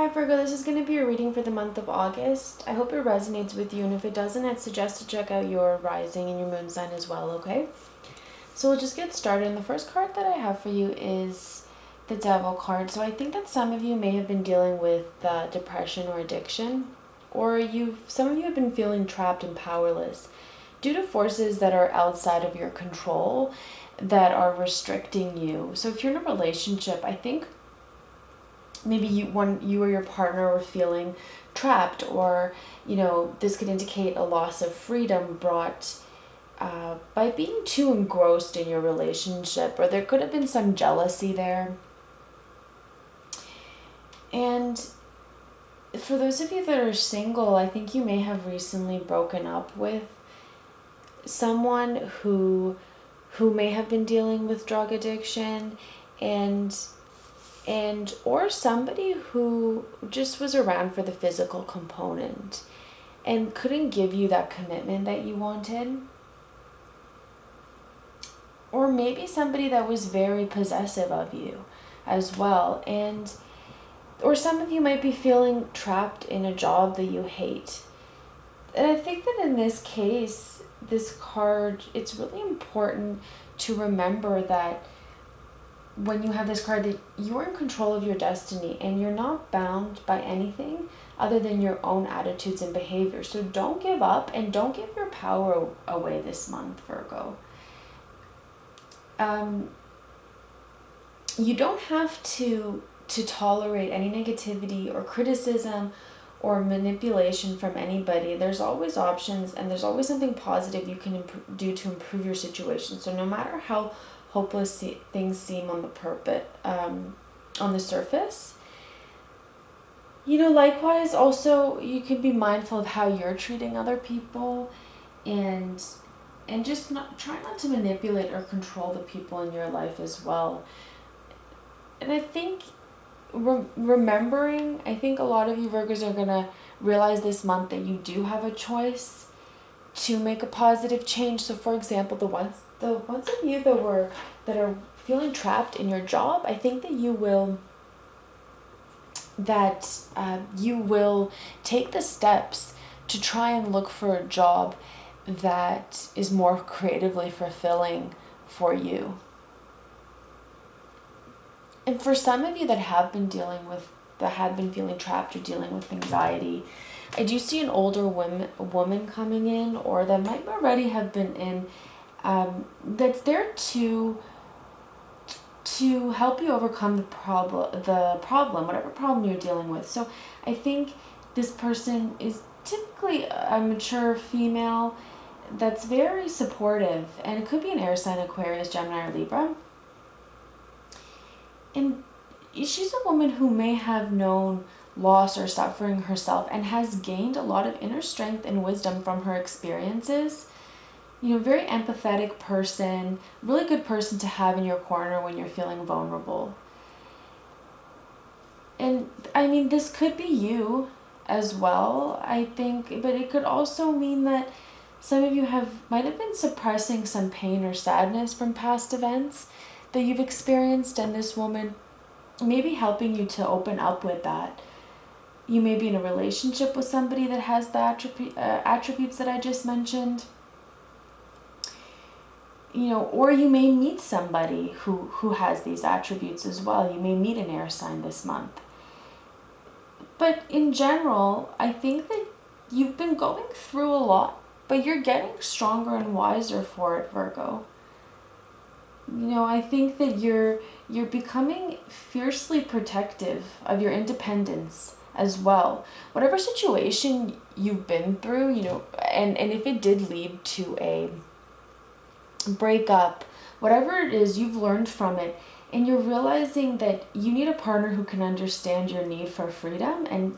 Hi Virgo, this is going to be a reading for the month of August. I hope it resonates with you, and if it doesn't, I'd suggest to check out your rising and your moon sign as well, okay? So we'll just get started. And the first card that I have for you is the Devil card. So I think that some of you may have been dealing with depression or addiction, or some of you have been feeling trapped and powerless due to forces that are outside of your control that are restricting you. So if you're in a relationship, I think maybe you or your partner were feeling trapped, or this could indicate a loss of freedom brought by being too engrossed in your relationship, or there could have been some jealousy there. And for those of you that are single, I think you may have recently broken up with someone who may have been dealing with drug addiction, and or somebody who just was around for the physical component and couldn't give you that commitment that you wanted. Or maybe somebody that was very possessive of you as well. Or some of you might be feeling trapped in a job that you hate. And I think that in this case, this card, it's really important to remember that when you have this card, that you're in control of your destiny and you're not bound by anything other than your own attitudes and behavior. So don't give up and don't give your power away this month, Virgo. You don't have to tolerate any negativity or criticism or manipulation from anybody. There's always options, and there's always something positive you can do to improve your situation. So no matter how hopeless things seem on the surface, likewise also you can be mindful of how you're treating other people, and just try not to manipulate or control the people in your life as well. And I think remembering, I think a lot of you Virgos are gonna realize this month that you do have a choice to make a positive change. So for example, the ones of you that are feeling trapped in your job, I think that you will take the steps to try and look for a job that is more creatively fulfilling for you. And for some of you that have been feeling trapped or dealing with anxiety, I do see an older woman coming in, or that might already have been in, that's there to help you overcome the problem, whatever problem you're dealing with. So I think this person is typically a mature female that's very supportive, and it could be an air sign, Aquarius, Gemini, or Libra. And she's a woman who may have known loss or suffering herself and has gained a lot of inner strength and wisdom from her experiences. Very empathetic person, really good person to have in your corner when you're feeling vulnerable. And I mean, this could be you as well, I think, but it could also mean that some of you might have been suppressing some pain or sadness from past events that you've experienced, and this woman may be helping you to open up with that. You may be in a relationship with somebody that has the attributes that I just mentioned. Or you may meet somebody who has these attributes as well. You may meet an air sign this month. But in general, I think that you've been going through a lot, but you're getting stronger and wiser for it, Virgo. I think that you're becoming fiercely protective of your independence as well. Whatever situation you've been through, and if it did lead to a breakup, whatever it is, you've learned from it, and you're realizing that you need a partner who can understand your need for freedom and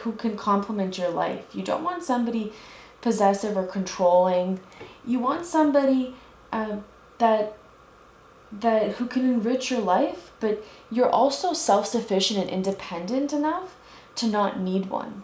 who can complement your life. You don't want somebody possessive or controlling. You want somebody that who can enrich your life, but you're also self-sufficient and independent enough to not need one.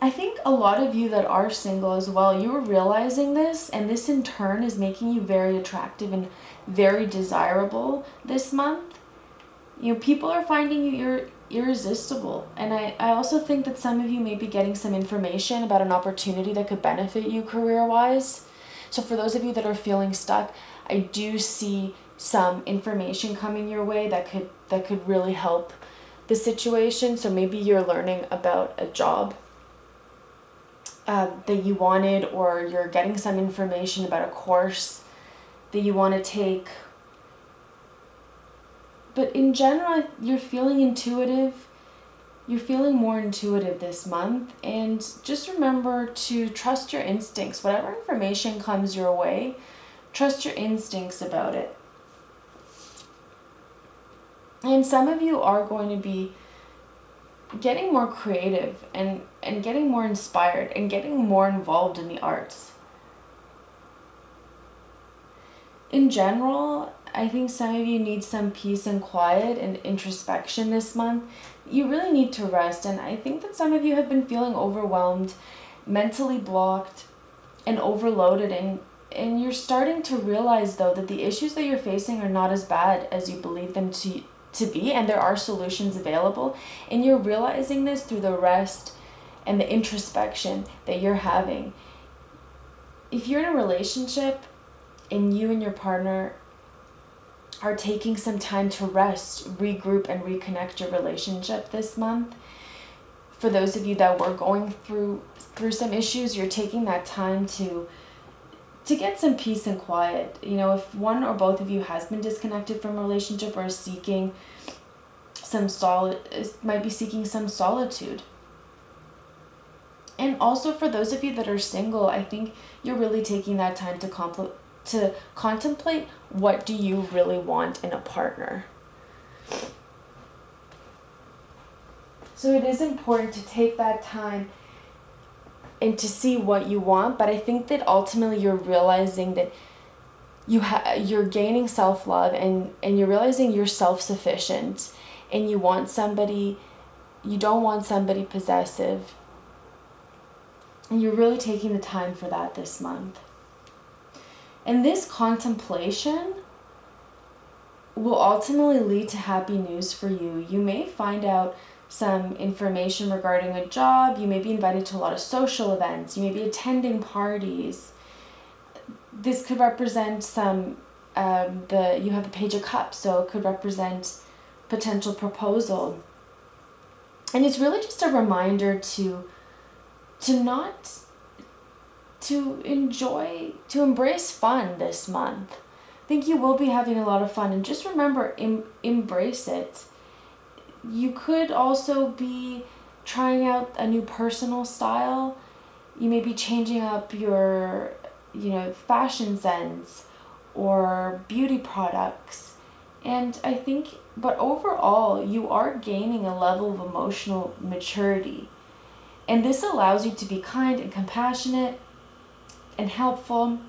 I think a lot of you that are single as well, you are realizing this, and this in turn is making you very attractive and very desirable this month. People are finding you're irresistible. And I also think that some of you may be getting some information about an opportunity that could benefit you career-wise. So for those of you that are feeling stuck, I do see some information coming your way that could really help the situation. So maybe you're learning about a job that you wanted, or you're getting some information about a course that you want to take. But in general, you're feeling intuitive. You're feeling more intuitive this month. And just remember to trust your instincts. Whatever information comes your way, trust your instincts about it. And some of you are going to be getting more creative and getting more inspired and getting more involved in the arts. In general, I think some of you need some peace and quiet and introspection this month. You really need to rest, and I think that some of you have been feeling overwhelmed, mentally blocked, and overloaded, and you're starting to realize, though, that the issues that you're facing are not as bad as you believe them to be, and there are solutions available, and you're realizing this through the rest and the introspection that you're having. If you're in a relationship and you and your partner are taking some time to rest, regroup, and reconnect your relationship this month, for those of you that were going through some issues, you're taking that time to get some peace and quiet. If one or both of you has been disconnected from a relationship or is seeking might be seeking some solitude. And also for those of you that are single, I think you're really taking that time to contemplate, what do you really want in a partner. So it is important to take that time and to see what you want, but I think that ultimately you're realizing that you're gaining self-love, and you're realizing you're self-sufficient, and you don't want somebody possessive, and you're really taking the time for that this month. And this contemplation will ultimately lead to happy news for you. You may find out some information regarding a job. You may be invited to a lot of social events. You may be attending parties. This could represent some, you have the Page of Cups, so it could represent potential proposal. And it's really just a reminder to embrace fun this month. I think you will be having a lot of fun, and just remember, embrace it. You could also be trying out a new personal style. You may be changing up your, fashion sense or beauty products. And I think, but overall, you are gaining a level of emotional maturity. And this allows you to be kind and compassionate and helpful.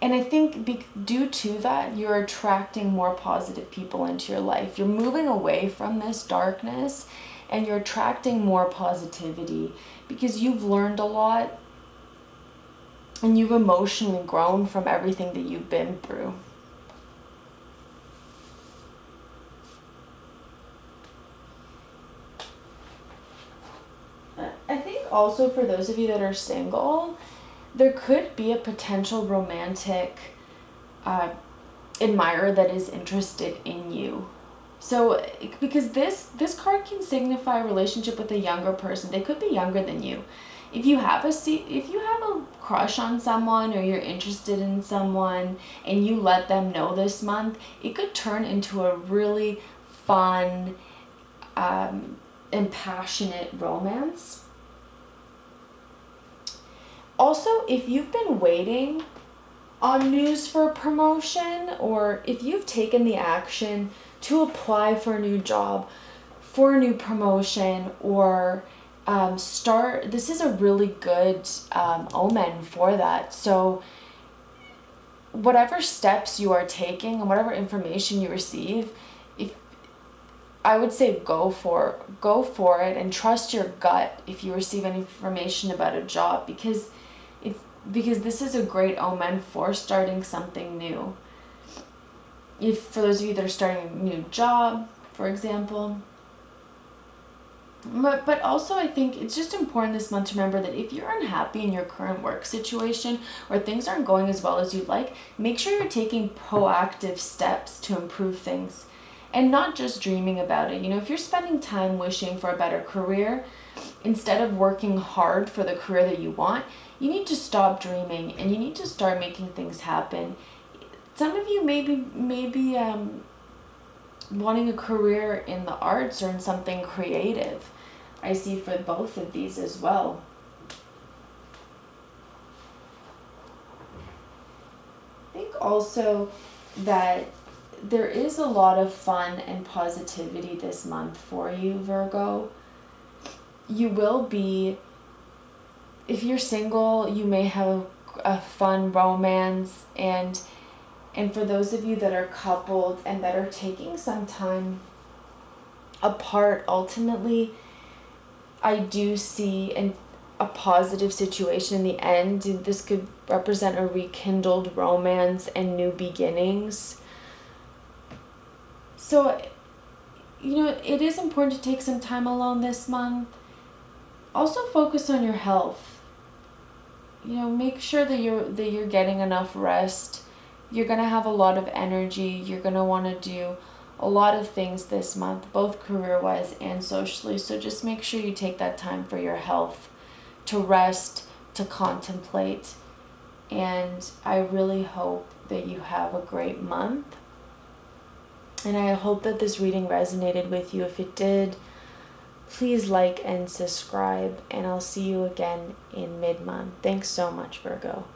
And I think due to that, you're attracting more positive people into your life. You're moving away from this darkness, and you're attracting more positivity because you've learned a lot and you've emotionally grown from everything that you've been through. I think also for those of you that are single, there could be a potential romantic admirer that is interested in you. So, because this card can signify a relationship with a younger person. They could be younger than you. If you have a crush on someone, or you're interested in someone and you let them know this month, it could turn into a really fun and passionate romance. Also, if you've been waiting on news for a promotion, or if you've taken the action to apply for a new job, for a new promotion, or this is a really good omen for that. So whatever steps you are taking and whatever information you receive, I would say go for it, and trust your gut if you receive any information about a job, because this is a great omen for starting something new. if for those of you that are starting a new job, for example. But also I think it's just important this month to remember that if you're unhappy in your current work situation or things aren't going as well as you'd like, make sure you're taking proactive steps to improve things and not just dreaming about it. You know, if you're spending time wishing for a better career instead of working hard for the career that you want, you need to stop dreaming and you need to start making things happen. Some of you maybe wanting a career in the arts or in something creative. I see for both of these as well. I think also that there is a lot of fun and positivity this month for you, Virgo. You will be, if you're single, you may have a fun romance, and for those of you that are coupled and that are taking some time apart, ultimately, I do see a positive situation in the end. This could represent a rekindled romance and new beginnings. So, you know, it is important to take some time alone this month. Also focus on your health. You know, make sure that you're getting enough rest. You're going to have a lot of energy. You're going to want to do a lot of things this month, both career-wise and socially. So just make sure you take that time for your health, to rest, to contemplate. And I really hope that you have a great month. And I hope that this reading resonated with you. If it did, please like and subscribe. And I'll see you again in mid-month. Thanks so much, Virgo.